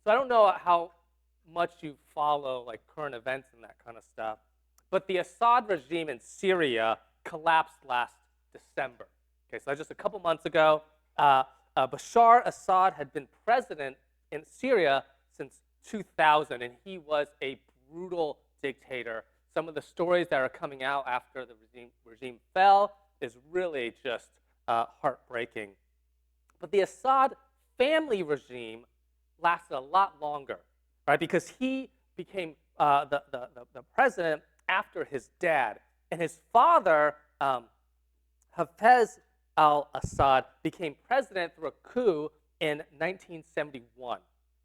So I don't know how much you follow like current events and that kind of stuff, but the Assad regime in Syria collapsed last December. Okay, so that's just a couple months ago. Bashar Assad had been president in Syria since 2000, and he was a brutal dictator. Some of the stories that are coming out after the regime fell is really just heartbreaking. But the Assad family regime lasted a lot longer, right? Because he became the president after his dad. And his father, Hafez al-Assad, became president through a coup in 1971.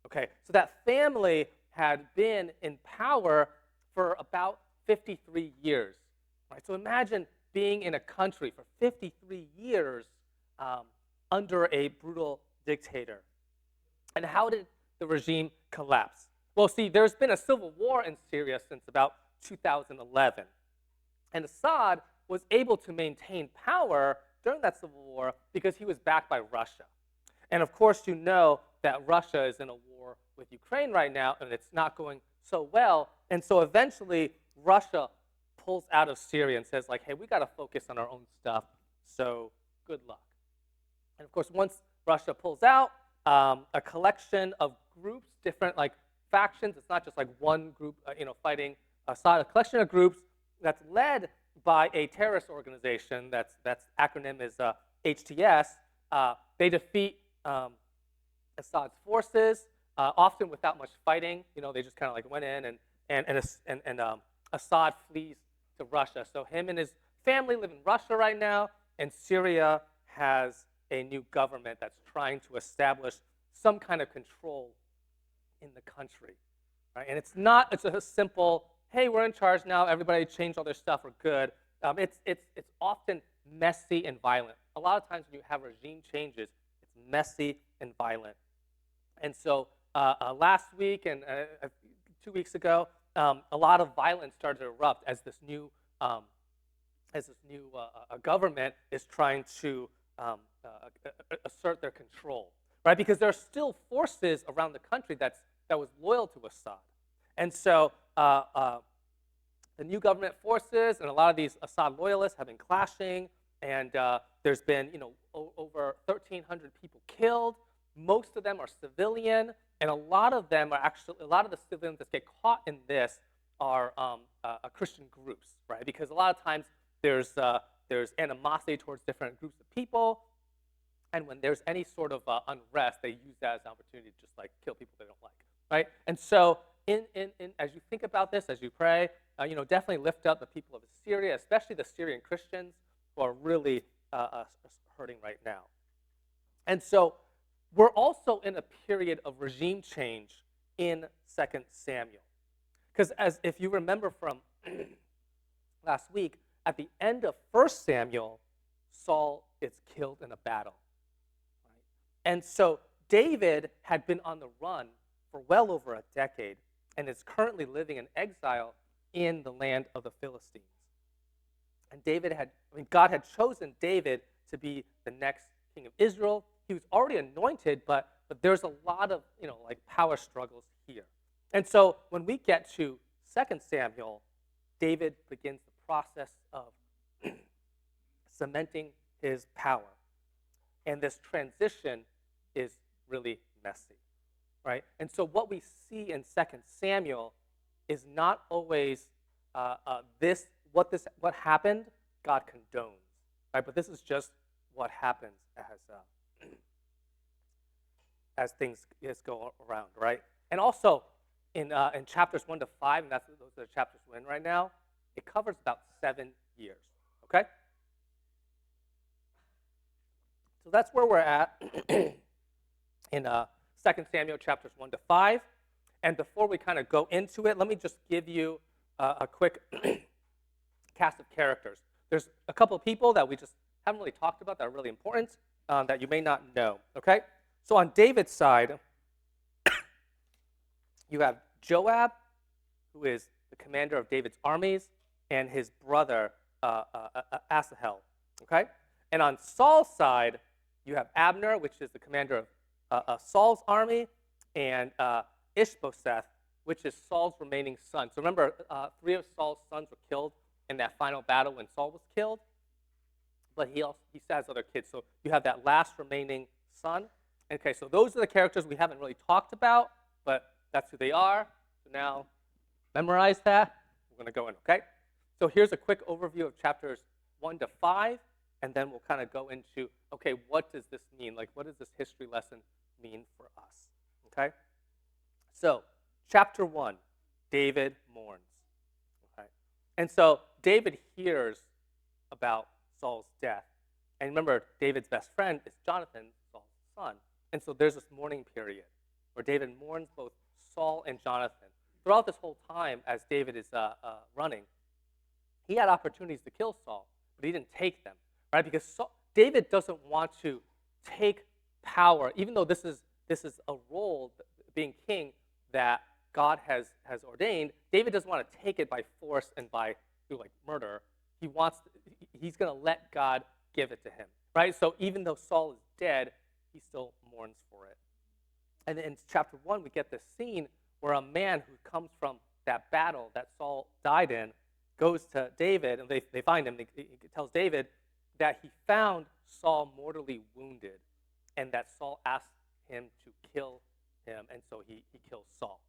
Okay, so that family had been in power for about 53 years. Right? So imagine being in a country for 53 years under a brutal dictator. And how did the regime collapse? Well, see, there's been a civil war in Syria since about 2011. And Assad was able to maintain power during that civil war because he was backed by Russia. And of course, you know that Russia is in a war with Ukraine right now, and it's not going so well. And so eventually, Russia pulls out of Syria and says, like, hey, we got to focus on our own stuff, so good luck. And of course, once Russia pulls out, a collection of groups, different like factions. It's not just like one group, fighting Assad. A collection of groups that's led by a terrorist organization. That's acronym is HTS. They defeat Assad's forces, often without much fighting. They just kind of like went in, and Assad flees to Russia. So him and his family live in Russia right now, and Syria has a new government that's trying to establish some kind of control in the country, right? And it's a simple, hey, we're in charge now, everybody change all their stuff, we're good. It's often messy and violent. A lot of times when you have regime changes, it's messy and violent. And so last week and 2 weeks ago, a lot of violence started to erupt as this new government is trying to assert their control, right? Because there are still forces around the country that was loyal to Assad. And so the new government forces and a lot of these Assad loyalists have been clashing, and there's been over 1,300 people killed. Most of them are civilian, and a lot of the civilians that get caught in this are Christian groups, right? Because a lot of times there's animosity towards different groups of people, and when there's any sort of unrest, they use that as an opportunity to just like kill people they don't like, right? And so, as you think about this, as you pray, definitely lift up the people of Syria, especially the Syrian Christians who are really hurting right now. And so, we're also in a period of regime change in 2 Samuel, because if you remember from last week, at the end of 1 Samuel, Saul is killed in a battle. Right? And so David had been on the run for well over a decade and is currently living in exile in the land of the Philistines. And God had chosen David to be the next king of Israel. He was already anointed, but there's a lot of power struggles here. And so when we get to 2 Samuel, David begins the process of cementing his power. And this transition is really messy, right? And so what we see in 2 Samuel is not always what happened, God condones, right? But this is just what happens as things go around, right? And also in chapters 1 to 5, and those are the chapters we're in right now, it covers about 7 years, okay? So that's where we're at in 2 Samuel chapters 1 to 5. And before we kind of go into it, let me just give you a quick cast of characters. There's a couple of people that we just haven't really talked about that are really important that you may not know, okay? So on David's side, you have Joab, who is the commander of David's armies, and his brother Asahel, okay? And on Saul's side, you have Abner, which is the commander of Saul's army, and Ishbosheth, which is Saul's remaining son. So remember, 3 of Saul's sons were killed in that final battle when Saul was killed, but he still has other kids. So you have that last remaining son. Okay, so those are the characters we haven't really talked about, but that's who they are. So now memorize that. We're going to go in, okay? So here's a quick overview of chapters 1 to 5, and then we'll kind of go into, okay, what does this mean? Like, what does this history lesson mean for us? Okay? So, chapter 1, David mourns. Okay? And so David hears about Saul's death. And remember, David's best friend is Jonathan, Saul's son. And so there's this mourning period where David mourns both Saul and Jonathan. Throughout this whole time, as David is running, he had opportunities to kill Saul, but he didn't take them, right? Because David doesn't want to take power, even though this is a role, being king, that God has ordained. David doesn't want to take it by force and through like murder. He's going to let God give it to him, right? So even though Saul is dead, he still mourns for it. And in chapter 1, we get this scene where a man who comes from that battle that Saul died in goes to David, and they find him. He tells David that he found Saul mortally wounded, and that Saul asked him to kill him, and so he kills Saul,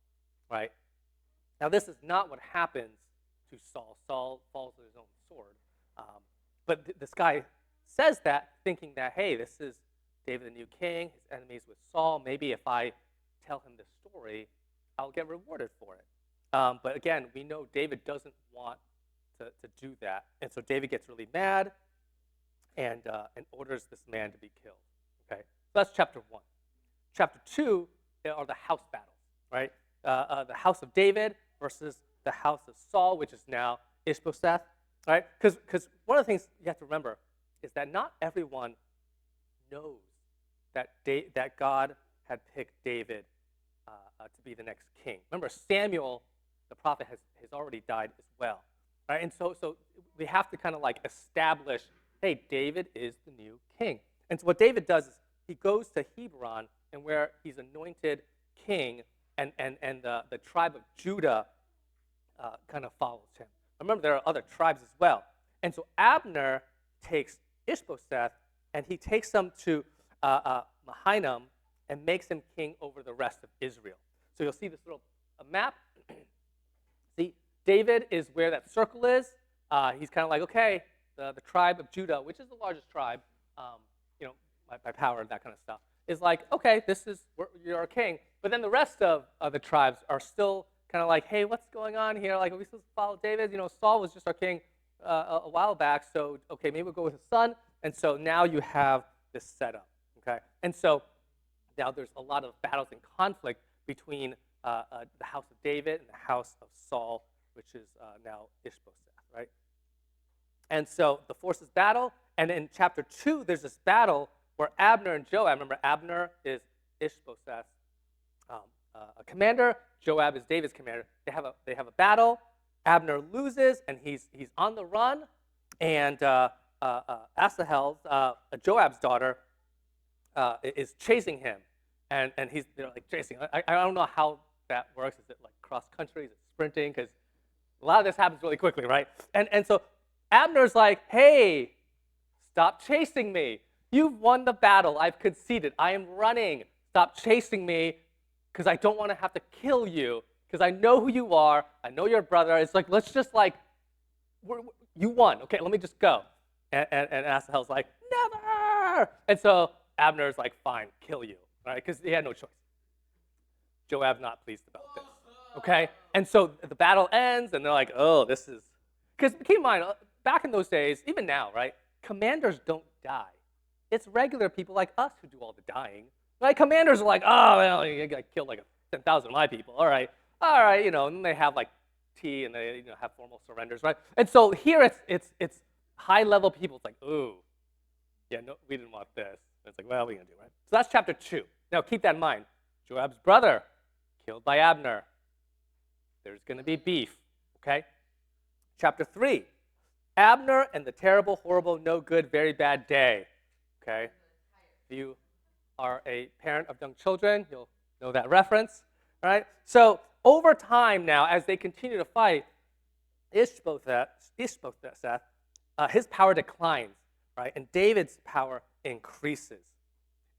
right? Now, this is not what happens to Saul. Saul falls with his own sword. But this guy says that thinking that, hey, this is David the new king, his enemies with Saul. Maybe if I tell him this story, I'll get rewarded for it. But again, we know David doesn't want to do that. And so David gets really mad and orders this man to be killed. Okay, so that's chapter 1. Chapter 2 are the house battles, right? The house of David versus the house of Saul, which is now Ishbosheth, right? Because one of the things you have to remember is that not everyone knows that God had picked David to be the next king. Remember, Samuel, the prophet, has already died as well, right? And so we have to kind of like establish, hey, David is the new king. And so what David does is he goes to Hebron, and where he's anointed king, and the tribe of Judah kind of follows him. Remember, there are other tribes as well. And so Abner takes Ishbosheth, and he takes him to Mahanaim and makes him king over the rest of Israel. So you'll see this little map. See, David is where that circle is. He's kind of like, okay, the tribe of Judah, which is the largest tribe, by power and that kind of stuff, is like, okay, you're our king. But then the rest of the tribes are still kind of like, hey, what's going on here? Like, are we supposed to follow David? Saul was just our king a while back, so okay, maybe we'll go with his son. And so now you have this setup, okay? And so now there's a lot of battles and conflict between the house of David and the house of Saul, which is now Ishbosheth, right? And so the forces battle, and in chapter 2, there's this battle where Abner and Joab, remember Abner is Ishbosheth's a commander, Joab is David's commander. They have a battle. Abner loses, and he's on the run, and Asahel, Joab's daughter, is chasing him, and they're like chasing. I don't know how that works. Is it like cross country? Is it sprinting? Because a lot of this happens really quickly, right? And so Abner's like, hey, stop chasing me. You've won the battle. I've conceded. I am running. Stop chasing me, because I don't want to have to kill you, because I know who you are. I know your brother. It's like, let's just like, you won. Okay, let me just go. And Asahel's like, never. And so Abner's like, fine, kill you, right? Because he had no choice. Joab's not pleased about this, okay? And so the battle ends, and they're like, oh, this is, because keep in mind, back in those days, even now, right? Commanders don't die. It's regular people like us who do all the dying. Right? Commanders are like, oh, well, you got killed like 10,000 of my people. All right, and then they have like tea and they have formal surrenders, right? And so here it's high level people. It's like, ooh, yeah, no, we didn't want this. And it's like, well, what are we gonna do, right? So that's chapter 2. Now keep that in mind. Joab's brother killed by Abner. There's gonna be beef, okay? Chapter 3, Abner and the terrible, horrible, no good, very bad day. Okay, if you are a parent of young children, you'll Know that reference, right? So over time now, as they continue to fight, Ishbosheth, his power declines, right? And David's power increases.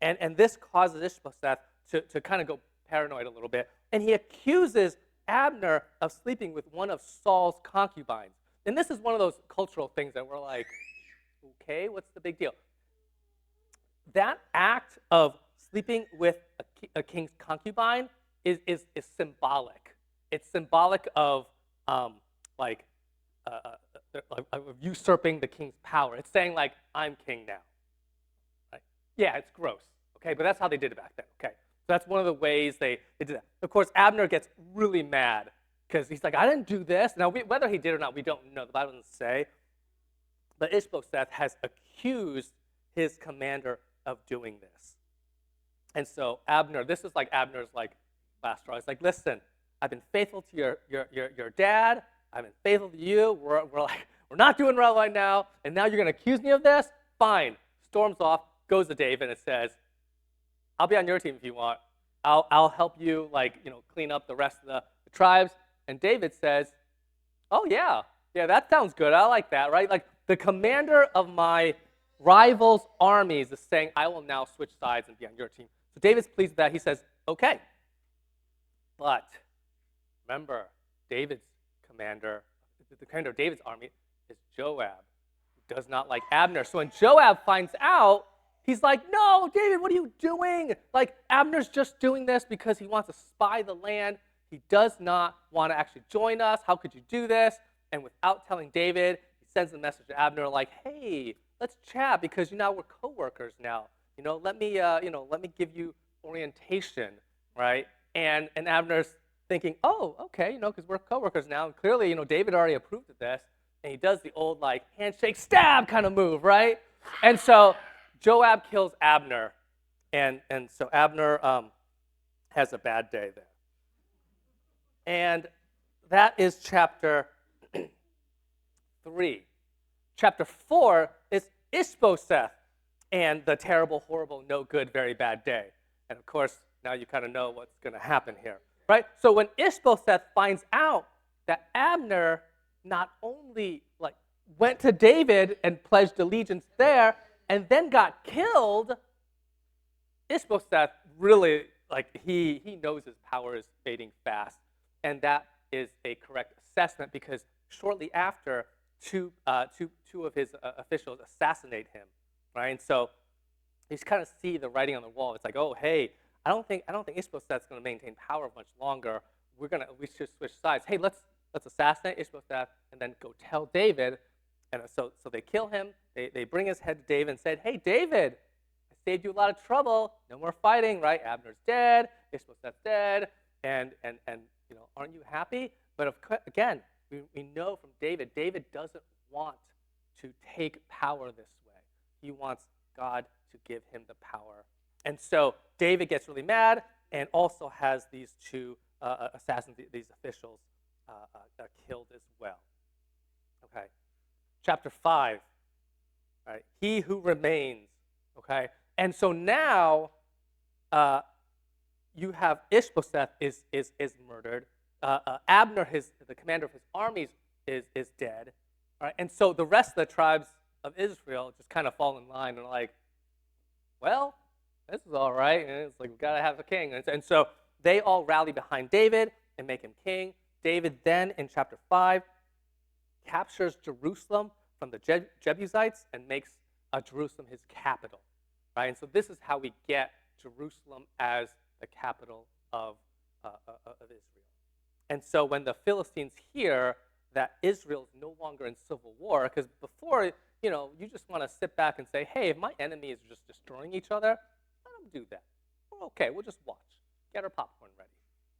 And this causes Ishbosheth to kind of go paranoid a little bit. And he accuses Abner of sleeping with one of Saul's concubines. And this is one of those cultural things that we're like, okay, what's the big deal? That act of sleeping with a king's concubine is symbolic. It's symbolic of like usurping the king's power. It's saying like, I'm king now. Right? Yeah, it's gross. Okay, but that's how they did it back then. Okay, so that's one of the ways they did that. Of course, Abner gets really mad because he's like, I didn't do this. Now, whether he did or not, we don't know. The Bible doesn't say. But Ishbosheth has accused his commander of doing this. And so Abner, this is like Abner's like last straw. He's like, listen, I've been faithful to your dad. I've been faithful to you. We're not doing well right now. And now you're going to accuse me of this? Fine. Storms off, goes to David and says, I'll be on your team if you want. I'll help you clean up the rest of the tribes. And David says, oh yeah, that sounds good. I like that, right? Like the commander of my rival's armies is saying, I will now switch sides and be on your team. So David's pleased with that. He says, okay. But remember, the commander of David's army is Joab, who does not like Abner. So when Joab finds out, he's like, no, David, what are you doing? Like, Abner's just doing this because he wants to spy the land. He does not want to actually join us. How could you do this? And without telling David, he sends a message to Abner like, hey, let's chat because we're co-workers now. Let me give you orientation, right? And Abner's thinking, oh, okay, because we're co-workers now. And clearly, David already approved of this. And he does the old like handshake stab kind of move, right? And so Joab kills Abner. And so Abner has a bad day there. And that is chapter 3. Chapter 4 is Ishbosheth and the terrible, horrible, no good, very bad day. And of course, now you kind of know what's going to happen here, right? So when Ishbosheth finds out that Abner not only went to David and pledged allegiance there and then got killed, Ishbosheth really, he knows his power is fading fast. And that is a correct assessment because shortly after, two of his officials assassinate him, right? And so you just kind of see the writing on the wall. It's like, oh, hey, I don't think Ishbosheth's going to maintain power much longer. We should switch sides. Hey, let's assassinate Ishbosheth and then go tell David. And so they kill him. They bring his head to David and said, hey, David, I saved you a lot of trouble. No more fighting, right? Abner's dead. Ishbosheth's dead. And aren't you happy? But again, we know from David doesn't want to take power this way. He wants God to give him the power. And so David gets really mad and also has these two assassins, these officials, killed as well. Okay. Chapter 5, right? He who remains, okay? And so now you have Ishbosheth is murdered. Abner, the commander of his armies, is dead. Right? And so the rest of the tribes of Israel just kind of fall in line and are like, well, this is all right. And it's like, we've got to have a king. And so they all rally behind David and make him king. David then, in chapter 5, captures Jerusalem from the Jebusites and makes Jerusalem his capital. Right? And so this is how we get Jerusalem as the capital of Israel. And so when the Philistines hear that Israel's no longer in civil war, because before, you just want to sit back and say, hey, if my enemies are just destroying each other, let them do that. Well, okay, we'll just watch. Get our popcorn ready.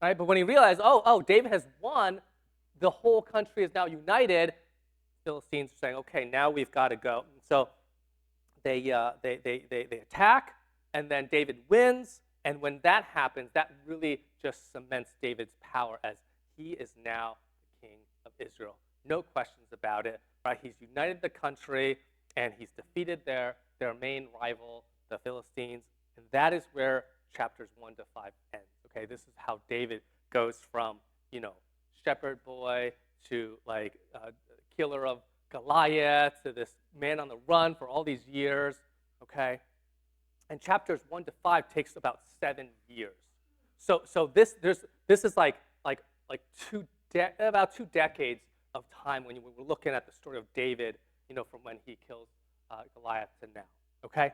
Right? But when he realized, oh, David has won, the whole country is now united, Philistines are saying, okay, now we've got to go. And so they attack, and then David wins. And when that happens, that really just cements David's power as he is now the king of Israel. No questions about it, right? He's united the country, and he's defeated their main rival, the Philistines. And that is where chapters 1 to 5 ends. Okay, this is how David goes from, shepherd boy to like killer of Goliath to this man on the run for all these years. Okay, and chapters 1 to 5 takes about 7 years. So this is like about 2 decades of time when we're looking at the story of David, from when he kills Goliath to now. Okay?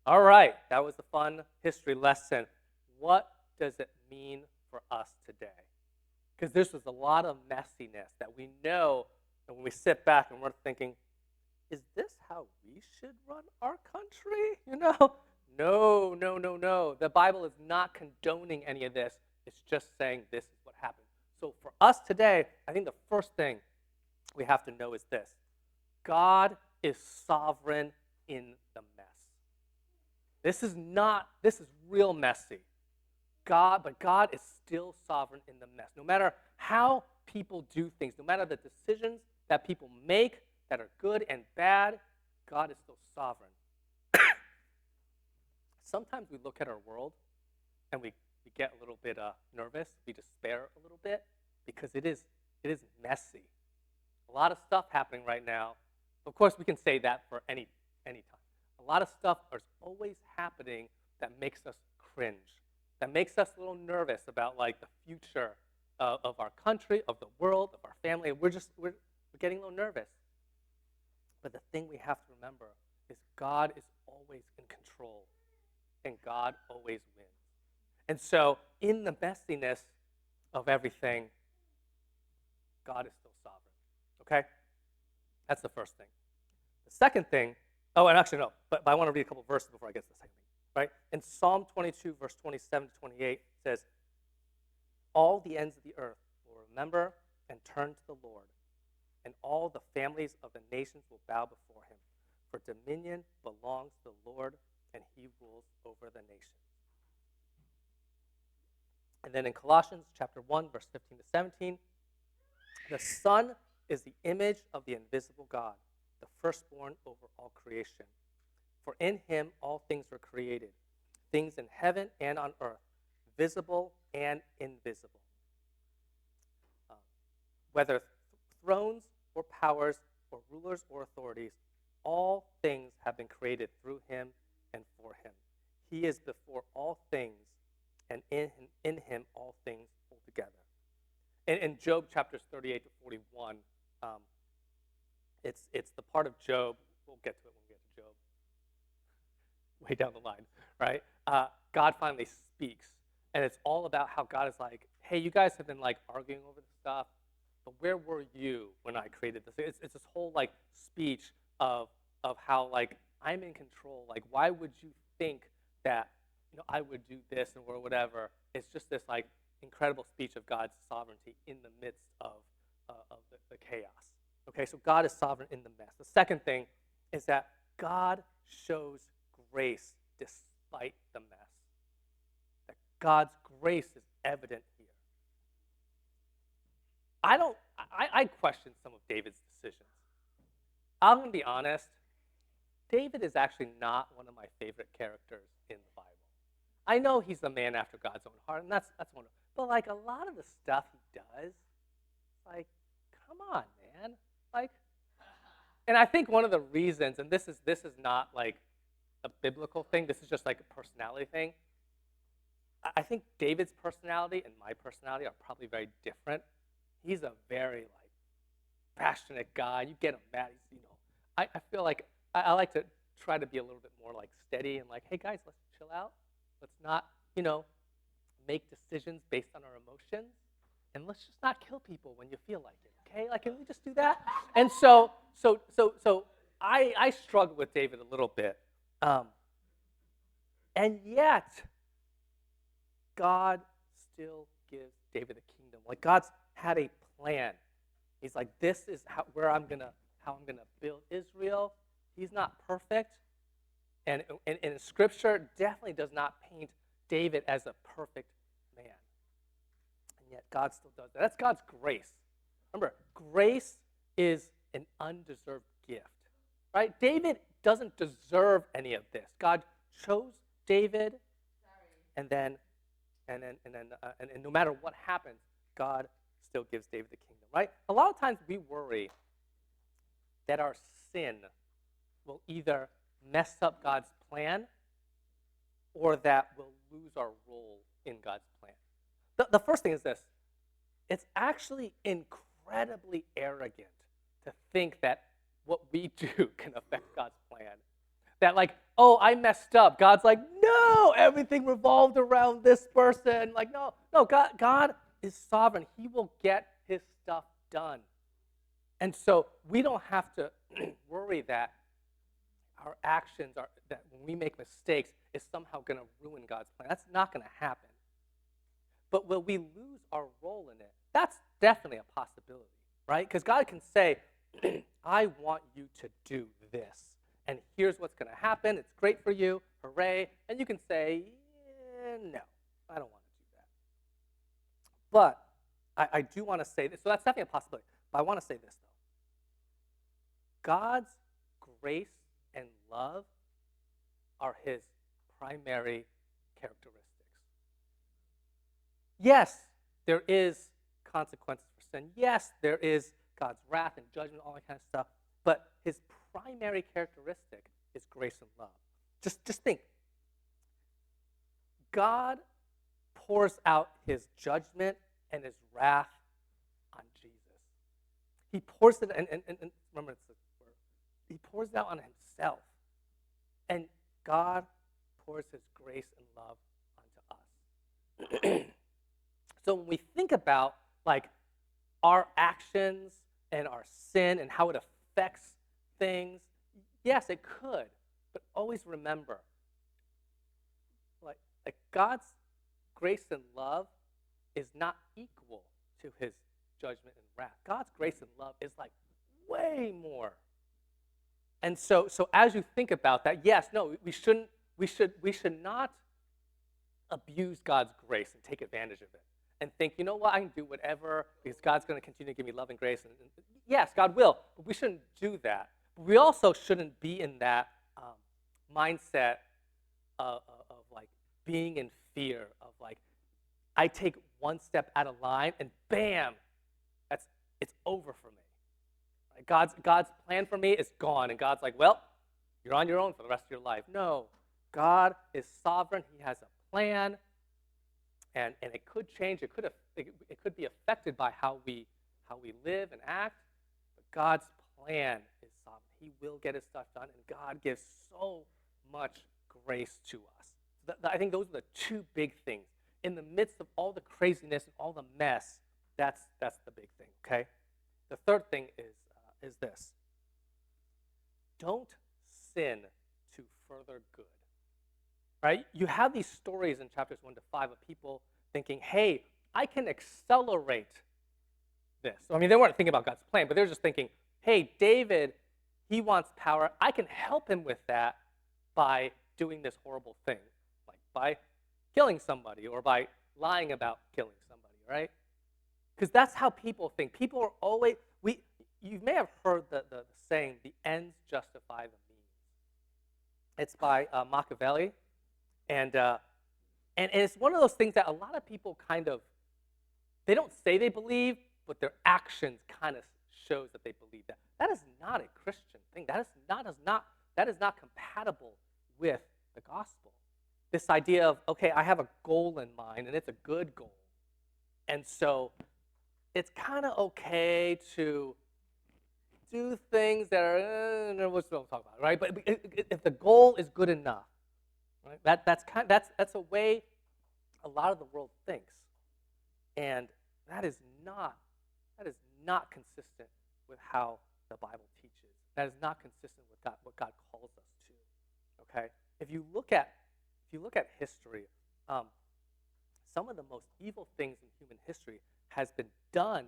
All right, that was a fun history lesson. What does it mean for us today? Because this was a lot of messiness that we know, and when we sit back and we're thinking, is this how we should run our country? No. The Bible is not condoning any of this. It's just saying this is what happened. So for us today, I think the first thing we have to know is this. God is sovereign in the mess. This is real messy. But God is still sovereign in the mess. No matter how people do things, no matter the decisions that people make that are good and bad, God is still sovereign. Sometimes we look at our world and we get a little bit nervous, we despair a little bit because it is messy. A lot of stuff happening right now. Of course, we can say that for any time. A lot of stuff is always happening that makes us cringe, that makes us a little nervous about like the future of our country, of the world, of our family. We're getting a little nervous. But the thing we have to remember is God is always in control, and God always wins. And so in the messiness of everything, God is still sovereign. Okay? That's the first thing. The second thing, and actually no, but I want to read a couple verses before I get to the second thing. Right? In Psalm 22, verse 27 to 28, it says, all the ends of the earth will remember and turn to the Lord, and all the families of the nations will bow before him. For dominion belongs to the Lord, and he rules over the nations. And then in Colossians chapter 1, verse 15 to 17, the Son is the image of the invisible God, the firstborn over all creation. For in him all things were created, things in heaven and on earth, visible and invisible. Whether thrones or powers or rulers or authorities, all things have been created through him and for him. He is before all things, and in him all things hold together. In Job chapters 38 to 41, it's the part of Job, we'll get to it when we get to Job, way down the line, right? God finally speaks, and it's all about how God is like, hey, you guys have been like arguing over this stuff, but where were you when I created this? It's this whole like speech of how like I'm in control. Like, why would you think that I would do this or whatever? It's just this like incredible speech of God's sovereignty in the midst of the chaos. Okay, so God is sovereign in the mess. The second thing is that God shows grace despite the mess. That God's grace is evident here. I question some of David's decisions. I'm going to be honest. David is actually not one of my favorite characters in the Bible. I know he's a man after God's own heart, and that's wonderful. But like a lot of the stuff he does, like, come on, man. Like, and I think one of the reasons, and this is not like a biblical thing, this is just like a personality thing. I think David's personality and my personality are probably very different. He's a very like passionate guy. You get him mad. I feel like I like to try to be a little bit more like steady and like, hey guys, let's chill out. Let's not, make decisions based on our emotions, and let's just not kill people when you feel like it. Okay, like, can we just do that? And so I struggle with David a little bit, and yet God still gives David a kingdom. Like God's had a plan. He's like, this is how I'm gonna build Israel. He's not perfect, and Scripture definitely does not paint David as a perfect man. And yet God still does that. That's God's grace. Remember, grace is an undeserved gift, right? David doesn't deserve any of this. God chose David, and then and no matter what happens, God still gives David the kingdom, right? A lot of times we worry that our sin will either mess up God's plan or that we'll lose our role in God's plan. The first thing is this. It's actually incredibly arrogant to think that what we do can affect God's plan. That like, oh, I messed up. God's like, no, everything revolved around this person. Like, no, God is sovereign. He will get his stuff done. And so we don't have to worry that our actions are, that when we make mistakes, is somehow going to ruin God's plan. That's not going to happen. But will we lose our role in it? That's definitely a possibility, right? Because God can say, I want you to do this. And here's what's going to happen. It's great for you. Hooray. And you can say, no, I don't want to do that. But I do want to say this. So that's definitely a possibility. But I want to say this, though. God's grace and love are his primary characteristics. Yes, there is consequences for sin. Yes, there is God's wrath and judgment, all that kind of stuff. But his primary characteristic is grace and love. Just think. God pours out his judgment and his wrath on Jesus. He pours it, and remember, it's the word. He pours it out on himself. And God pours his grace and love onto us. So when we think about like our actions and our sin and how it affects things, yes, it could, but always remember, like God's grace and love is not equal to his judgment and wrath. God's grace and love is like way more. And so as you think about that, yes, no, we should not abuse God's grace and take advantage of it and think, you know what, I can do whatever because God's going to continue to give me love and grace. And yes, God will, but we shouldn't do that. But we also shouldn't be in that mindset of like being in fear of like, I take one step out of line and bam, it's over for me. Right? God's plan for me is gone, and God's like, well, you're on your own for the rest of your life. No, God is sovereign. He has a plan, and it could change. It could be affected by how we live and act. But God's plan is sovereign. He will get his stuff done, and God gives so much grace to us. I think those are the two big things. In the midst of all the craziness and all the mess, that's the big thing, okay? The third thing is this. Don't sin to further good, right? You have these stories in chapters 1 to 5 of people thinking, hey, I can accelerate this. I mean, they weren't thinking about God's plan, but they're just thinking, hey, David, he wants power. I can help him with that by doing this horrible thing, like by killing somebody or by lying about killing somebody, right? Because that's how people think. People are always, you may have heard the saying, the ends justify the means. It's by Machiavelli. And it's one of those things that a lot of people kind of, they don't say they believe, but their actions kind of shows that they believe that. That is not a Christian thing. That is not compatible with the gospel. This idea of, okay, I have a goal in mind, and it's a good goal. And so it's kind of okay to do things that are, we'll talk about it, right? But if the goal is good enough, right? That's a way a lot of the world thinks. And that is not consistent with how the Bible teaches. That is not consistent with what God calls us to. Okay? If you look at history, some of the most evil things in human history has been done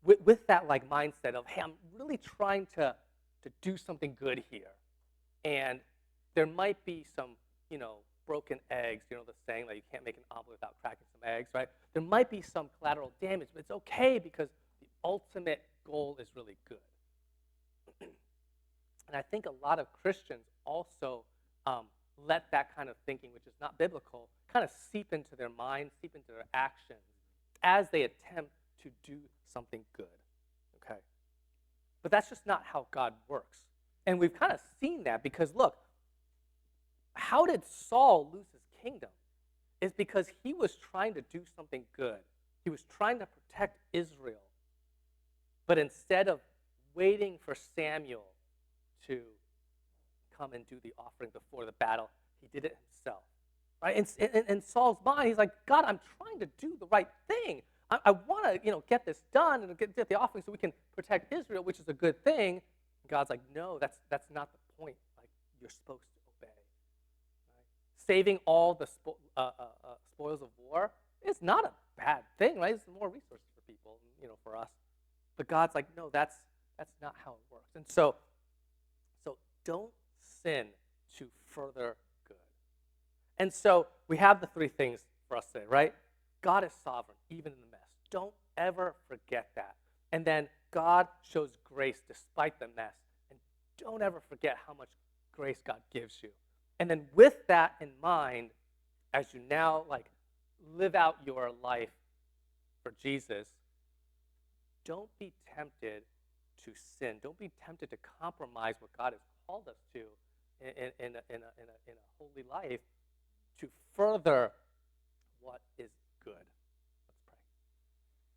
with that like mindset of, hey, I'm really trying to do something good here. And there might be some, broken eggs, the saying that you can't make an omelet without cracking some eggs, right? There might be some collateral damage, but it's okay because the ultimate goal is really good. And I think a lot of Christians also let that kind of thinking, which is not biblical, kind of seep into their mind, seep into their actions as they attempt to do something good. Okay? But that's just not how God works. And we've kind of seen that because, look, how did Saul lose his kingdom? It's because he was trying to do something good. He was trying to protect Israel. But instead of waiting for Samuel to come and do the offering before the battle, he did it himself. Right? In Saul's mind, he's like, God, I'm trying to do the right thing. I want to, get this done and get the offering so we can protect Israel, which is a good thing. And God's like, no, that's not the point. Like, you're supposed to obey. Right? Saving all the spoils of war is not a bad thing, right? It's more resources for people, for us. But God's like, no, that's not how it works. And so don't sin to further good. And so we have the three things for us today, right? God is sovereign, even in the mess. Don't ever forget that. And then God shows grace despite the mess. And don't ever forget how much grace God gives you. And then with that in mind, as you now live out your life for Jesus, don't be tempted to sin. Don't be tempted to compromise what God has called us to in a holy life to further what is good.